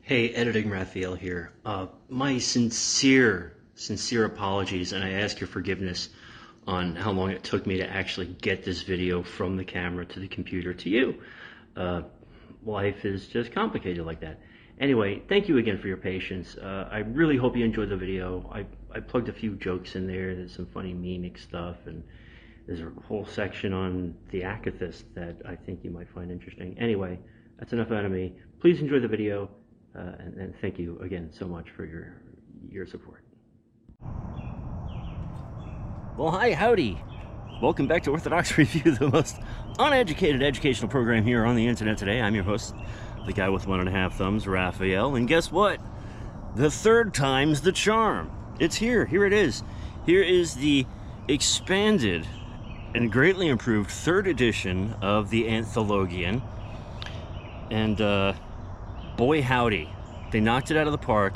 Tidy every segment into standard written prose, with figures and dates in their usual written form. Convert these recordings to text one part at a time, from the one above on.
Hey, Editing Raphael here. My sincere apologies, and I ask your forgiveness on how long it took me to actually get this video from the camera to the computer to you. Life is just complicated like that. Anyway, thank you again for your patience. I really hope you enjoyed the video. I plugged a few jokes in there. There's some funny memic stuff, and there's a whole section on the Akathist that I think you might find interesting. Anyway, that's enough out of me. Please enjoy the video. And thank you again so much for your support. Well, hi, howdy. Welcome back to Orthodox Review, the most uneducated educational program here on the internet today. I'm your host, the guy with 1.5 thumbs, Raphael. And guess what? The third time's the charm. It's here. Here it is. Here is the expanded and greatly improved 3rd edition of the Anthologion. And, boy howdy, they knocked it out of the park,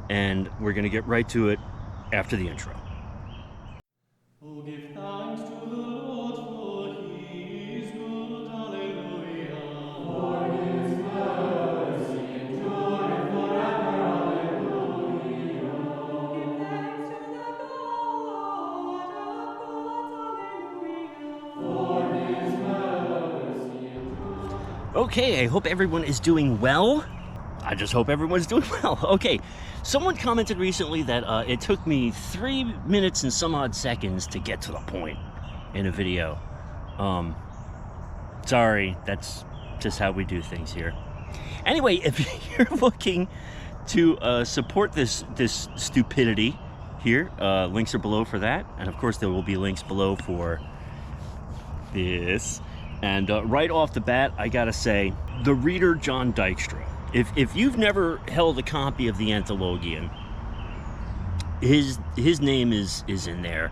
and we're going to get right to it after the intro. Oh, give thanks to the Lord, for he is good, alleluia. For his mercy endureth forever, alleluia. Oh, give thanks to the Lord of gods, alleluia. For his mercy endureth. Okay, I hope everyone is doing well. I just hope everyone's doing well. Okay, someone commented recently that it took me 3 minutes and some odd seconds to get to the point in a video. Sorry, that's just how we do things here. Anyway, if you're looking to support this stupidity here, links are below for that. And of course, there will be links below for this. And right off the bat, I gotta say, the reader John Dykstra. If you've never held a copy of the Anthologion, his name is in there.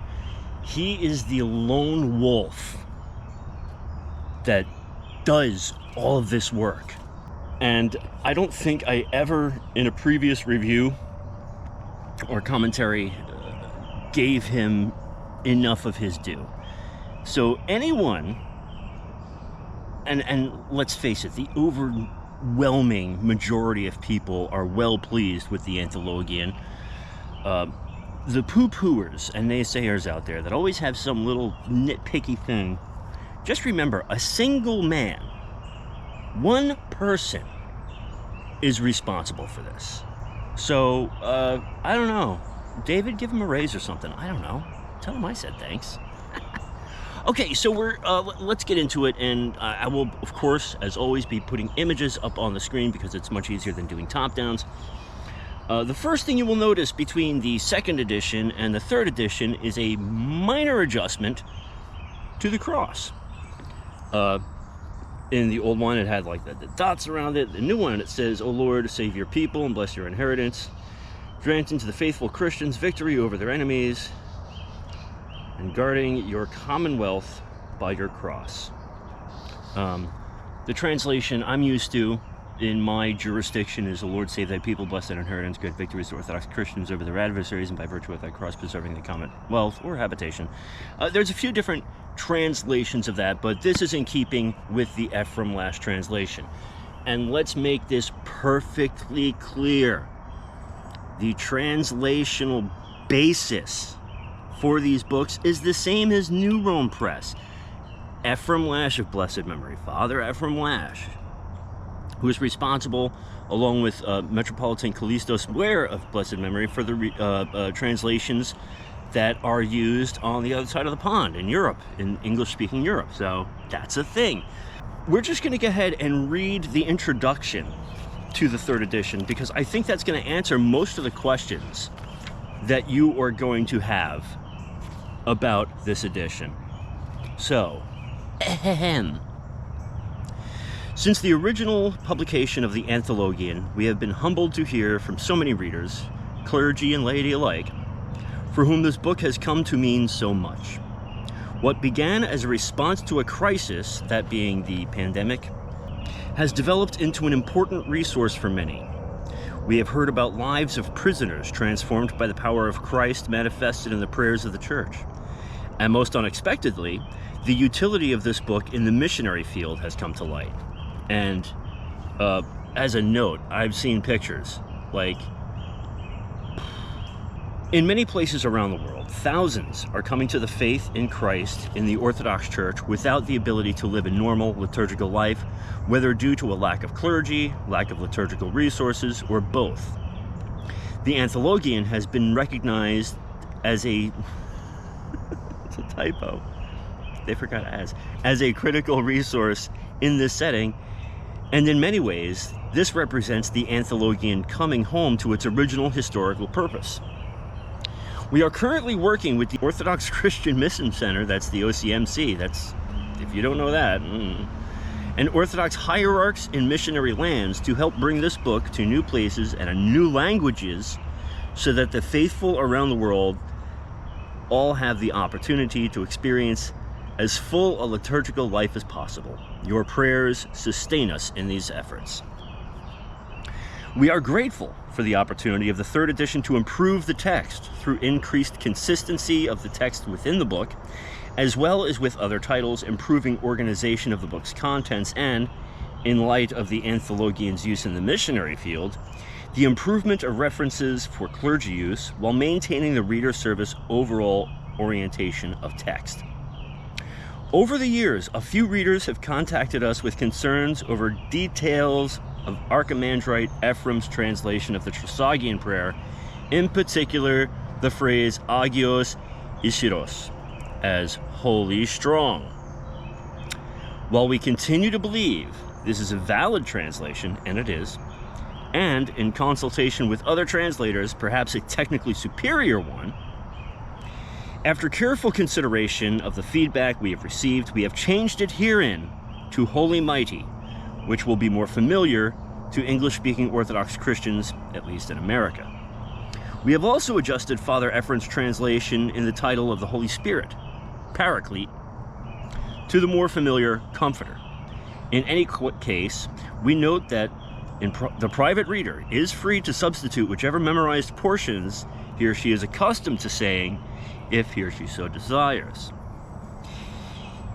He is the lone wolf that does all of this work. And I don't think I ever, in a previous review or commentary, gave him enough of his due. So anyone, and let's face it, the overwhelming majority of people are well pleased with the Anthologion. The poo-pooers and naysayers out there that always have some little nitpicky thing, just remember, a single man, one person, is responsible for this. So, I don't know. David, give him a raise or something. I don't know. Tell him I said thanks. Okay, so let's get into it, and I will, of course, as always, be putting images up on the screen because it's much easier than doing top-downs. The first thing you will notice between the 2nd edition and the 3rd edition is a minor adjustment to the cross. In the old one, it had like the dots around it. The new one, it says, "O Lord, save your people and bless your inheritance. Grant unto the faithful Christians victory over their enemies, and guarding your commonwealth by your cross." The translation I'm used to in my jurisdiction is, "O Lord, save thy people, bless their inheritance, grant victories to Orthodox Christians over their adversaries, and by virtue of thy cross preserving the commonwealth or habitation." There's a few different translations of that, but this is in keeping with the Ephraim Lash translation. And let's make this perfectly clear. The translational basis for these books is the same as New Rome Press. Ephraim Lash of blessed memory, Father Ephraim Lash, who is responsible, along with Metropolitan Callistos Ware of blessed memory, for the translations that are used on the other side of the pond in Europe, in English-speaking Europe. So that's a thing. We're just going to go ahead and read the introduction to the 3rd edition because I think that's going to answer most of the questions that you are going to have about this edition. So, since the original publication of the Anthologion, we have been humbled to hear from so many readers, clergy and laity alike, for whom this book has come to mean so much. What began as a response to a crisis, that being the pandemic, has developed into an important resource for many. We have heard about lives of prisoners transformed by the power of Christ manifested in the prayers of the Church. And most unexpectedly, the utility of this book in the missionary field has come to light. And as a note, I've seen pictures, like, in many places around the world, thousands are coming to the faith in Christ in the Orthodox Church without the ability to live a normal liturgical life, whether due to a lack of clergy, lack of liturgical resources, or both. The Anthologion has been recognized as a it's a typo. They forgot as a critical resource in this setting, and in many ways, this represents the Anthologion coming home to its original historical purpose. We are currently working with the Orthodox Christian Mission Center, that's the OCMC, that's, if you don't know that, and Orthodox hierarchs in missionary lands to help bring this book to new places and new languages so that the faithful around the world all have the opportunity to experience as full a liturgical life as possible. Your prayers sustain us in these efforts. We are grateful for the opportunity of the third edition to improve the text through increased consistency of the text within the book, as well as with other titles, improving organization of the book's contents, and, in light of the Anthologion's use in the missionary field, the improvement of references for clergy use while maintaining the reader service overall orientation of text. Over the years, a few readers have contacted us with concerns over details of Archimandrite Ephraim's translation of the Trisagion prayer, in particular the phrase Agios Ischiros, as holy strong. While we continue to believe this is a valid translation, and it is, and in consultation with other translators, perhaps a technically superior one, after careful consideration of the feedback we have received, we have changed it herein to Holy Mighty, which will be more familiar to English-speaking Orthodox Christians, at least in America. We have also adjusted Father Ephraim's translation in the title of the Holy Spirit, Paraclete, to the more familiar Comforter. In any case, we note that the private reader is free to substitute whichever memorized portions he or she is accustomed to saying, if he or she so desires.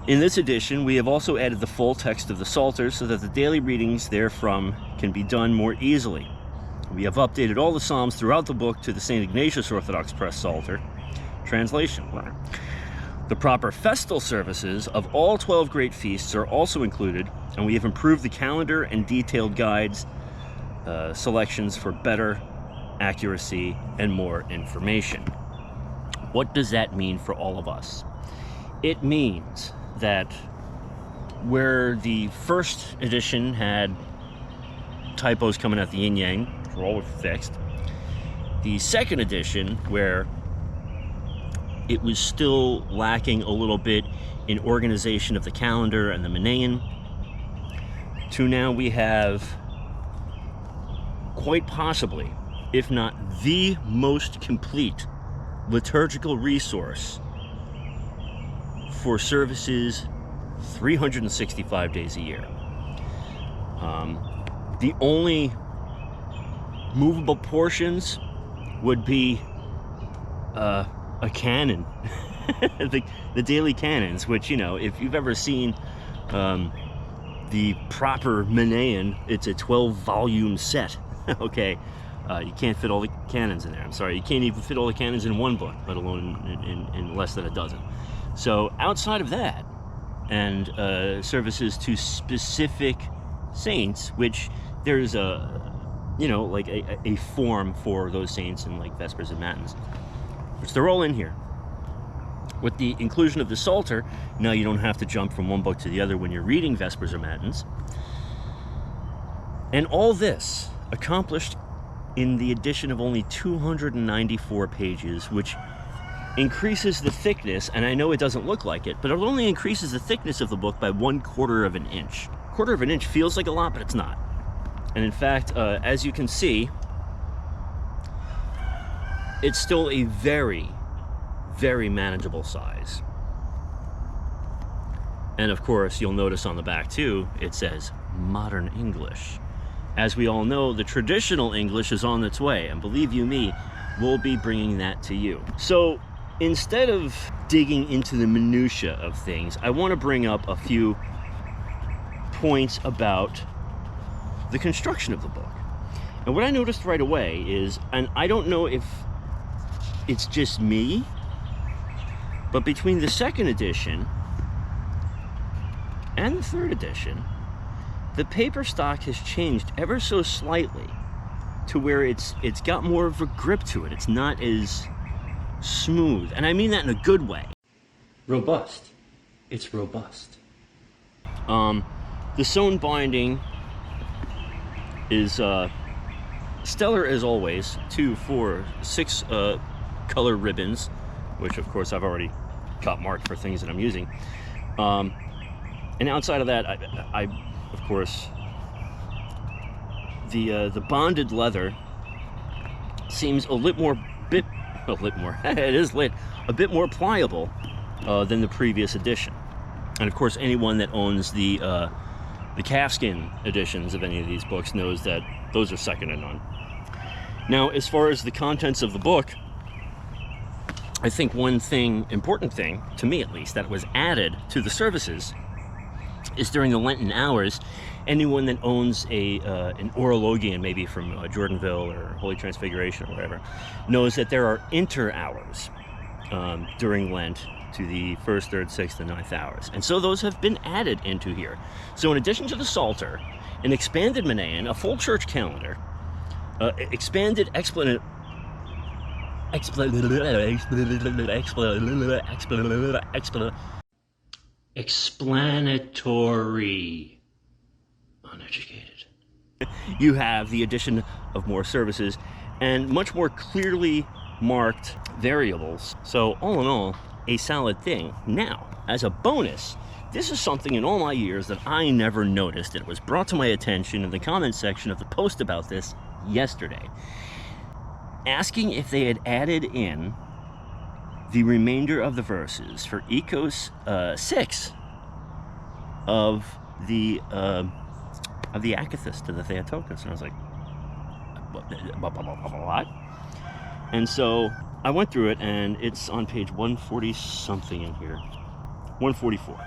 In this edition, we have also added the full text of the Psalter so that the daily readings therefrom can be done more easily. We have updated all the Psalms throughout the book to the St. Ignatius Orthodox Press Psalter translation. The proper festal services of all 12 great feasts are also included, and we have improved the calendar and detailed guides selections for better accuracy and more information. What does that mean for all of us? It means that where the first edition had typos coming out the yin-yang, we're all fixed. The second edition, where it was still lacking a little bit in organization of the calendar and the Menaion, to now we have quite possibly, if not the most complete liturgical resource for services 365 days a year. The only movable portions would be a canon, the daily canons, which, you know, if you've ever seen the proper Menaion, it's a 12-volume set. Okay, you can't fit all the canons in there. I'm sorry, you can't even fit all the canons in one book, let alone in less than a dozen. So outside of that, and services to specific saints, which there's a, you know, like a form for those saints in like Vespers and Matins, which they're all in here. With the inclusion of the Psalter, now you don't have to jump from one book to the other when you're reading Vespers or Matins. And all this accomplished in the edition of only 294 pages, which increases the thickness, and I know it doesn't look like it, but it only increases the thickness of the book by 1/4 of an inch. 1/4 of an inch feels like a lot, but it's not. And in fact, as you can see, it's still a very, very manageable size. And of course, you'll notice on the back too, it says Modern English. As we all know, the traditional English is on its way, and believe you me, we'll be bringing that to you. So instead of digging into the minutia of things, I want to bring up a few points about the construction of the book. And what I noticed right away is, and I don't know if it's just me, but between the second edition and the third edition, the paper stock has changed ever so slightly to where it's got more of a grip to it. It's not as smooth, and I mean that in a good way. Robust. It's robust. The sewn binding is stellar as always. 2, 4, 6 color ribbons, which of course I've already got marked for things that I'm using. And outside of that, I of course, the bonded leather seems a bit more, it is lit, a bit more pliable than the previous edition. And of course, anyone that owns the calfskin editions of any of these books knows that those are second to none. Now, as far as the contents of the book, I think one thing, important thing, to me at least, that was added to the services is during the Lenten hours, anyone that owns an Orthodoxian, maybe from Jordanville or Holy Transfiguration or whatever, knows that there are inter-hours during Lent to the 1st, 3rd, 6th, and 9th hours. And so those have been added into here. So in addition to the Psalter, an expanded Manaean, a full church calendar, expanded explanatory. Uneducated. You have the addition of more services and much more clearly marked variables. So all in all, a solid thing. Now, as a bonus, this is something in all my years that I never noticed. It was brought to my attention in the comment section of the post about this yesterday, asking if they had added in the remainder of the verses for Ecos 6 of the Akathist to the Theotokos. And I was like, what? And so I went through it, and it's on page 140 something in here. 144.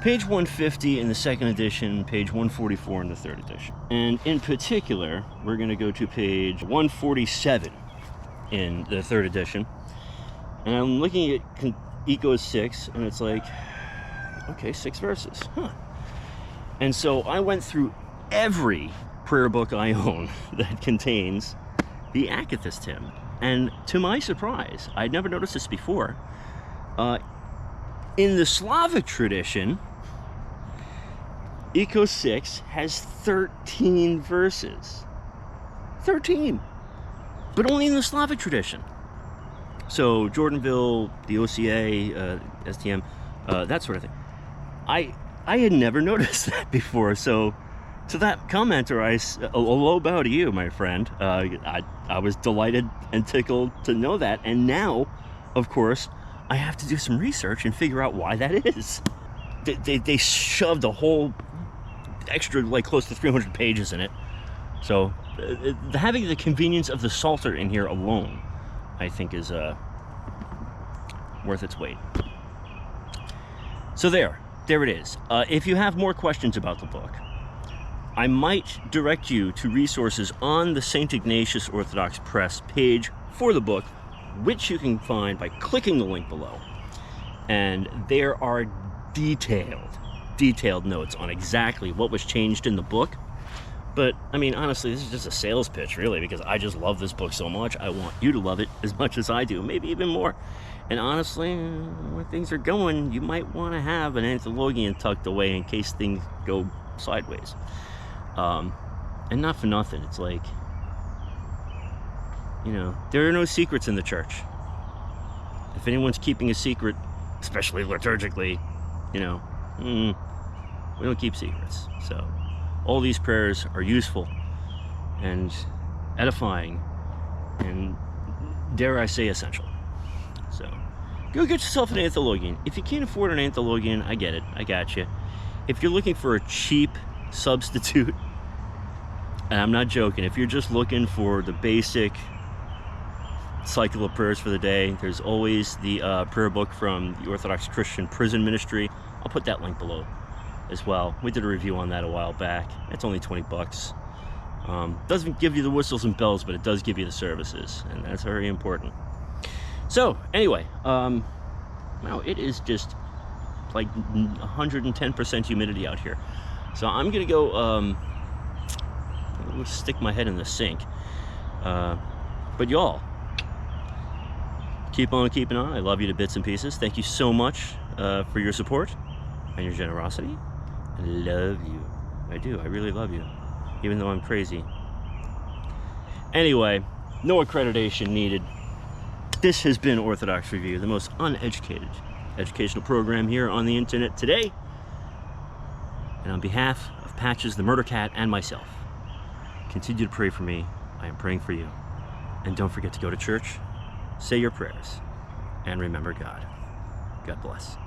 Page 150 in the second edition, page 144 in the third edition. And in particular, we're going to go to page 147 in the third edition. And I'm looking at Ecos 6, and it's like, okay, 6 verses. Huh. And so I went through every prayer book I own that contains the Akathist hymn. And to my surprise, I'd never noticed this before. In the Slavic tradition, Ecos 6 has 13 verses. 13! But only in the Slavic tradition. So Jordanville, the OCA, STM, that sort of thing. I had never noticed that before, so to that commenter, a low bow to you, my friend. I was delighted and tickled to know that, and now, of course, I have to do some research and figure out why that is. They shoved a whole extra, like, close to 300 pages in it. So having the convenience of the Psalter in here alone, I think, is worth its weight. So there it is. If you have more questions about the book, I might direct you to resources on the St. Ignatius Orthodox Press page for the book, which you can find by clicking the link below. And there are detailed notes on exactly what was changed in the book. But, I mean, honestly, this is just a sales pitch, really, because I just love this book so much. I want you to love it as much as I do, maybe even more. And honestly, where things are going, you might want to have an Anthologion tucked away in case things go sideways. And not for nothing, it's like, you know, there are no secrets in the church. If anyone's keeping a secret, especially liturgically, you know, we don't keep secrets. So all these prayers are useful and edifying and, dare I say, essential. So go get yourself an Anthologion. If you can't afford an Anthologion, I get it. I got you. If you're looking for a cheap substitute, and I'm not joking, if you're just looking for the basic cycle of prayers for the day, there's always the prayer book from the Orthodox Christian Prison Ministry. I'll put that link below as well. We did a review on that a while back. It's only 20 bucks. Doesn't give you the whistles and bells, but it does give you the services, and that's very important. So anyway, now it is just like 110% humidity out here. So I'm gonna go stick my head in the sink. But y'all, keep on keeping on. I love you to bits and pieces. Thank you so much for your support and your generosity. I love you. I do. I really love you, even though I'm crazy. Anyway, no accreditation needed. This has been Orthodox Review, the most uneducated educational program here on the internet today. And on behalf of Patches the Murder Cat and myself, continue to pray for me. I am praying for you. And don't forget to go to church, say your prayers, and remember God. God bless.